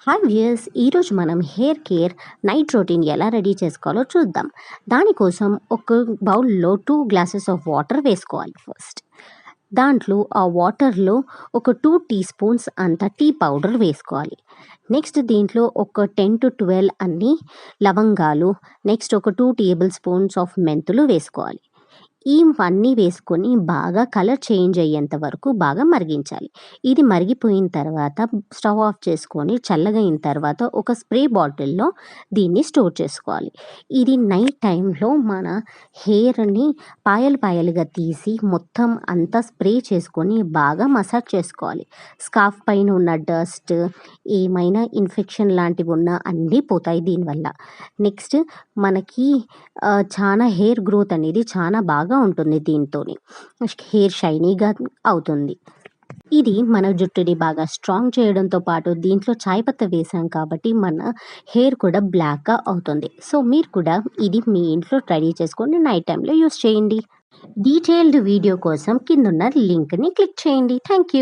Hi viewers, ఈరోజు మనం hair care night routine ఎలా రెడీ చేసుకోవాలో చూద్దాం. దానికోసం ఒక బౌల్లో 2 గ్లాసెస్ ఆఫ్ వాటర్ వేసుకోవాలి. ఫస్ట్ దాంట్లో ఆ వాటర్లో ఒక 2 టీ స్పూన్స్ అంత టీ పౌడర్ వేసుకోవాలి. నెక్స్ట్ దీంట్లో ఒక 10 to 12 అన్ని లవంగాలు, నెక్స్ట్ ఒక 2 టేబుల్ స్పూన్స్ ఆఫ్ మెంతులు వేసుకోవాలి. ఇవన్నీ వేసుకొని బాగా కలర్ చేంజ్ అయ్యేంత వరకు బాగా మరిగించాలి. ఇది మరిగిపోయిన తర్వాత స్టవ్ ఆఫ్ చేసుకొని చల్లగా అయిన తర్వాత ఒక స్ప్రే బాటిల్లో దీన్ని స్టోర్ చేసుకోవాలి. ఇది నైట్ టైంలో మన హెయిర్‌ని పాయలు పాయలుగా తీసి మొత్తం అంతా స్ప్రే చేసుకొని బాగా మసాజ్ చేసుకోవాలి. స్కార్ఫ్ పైన ఉన్న డస్ట్, ఏమైనా ఇన్ఫెక్షన్ లాంటివి ఉన్నా అన్నీ పోతాయి దీనివల్ల. నెక్స్ట్ మనకి చాలా హెయిర్ గ్రోత్ అనేది చాలా బాగా ఉంటుంది దీంతోని. హెయిర్ షైనీగా అవుతుంది. ఇది మన జుట్టుని బాగా స్ట్రాంగ్ చేయడంతో పాటు దీంట్లో చాయ్ పత్తా వేసాం కాబట్టి మన హెయిర్ కూడా బ్లాక్‌గా అవుతుంది. సో, మీరు కూడా ఇది మీ ఇంట్లో రెడీ చేసుకొని నైట్ టైమ్‌లో యూజ్ చేయండి. డీటెయిల్డ్ వీడియో కోసం కిందున్న లింక్‌ని క్లిక్ చేయండి. Thank you.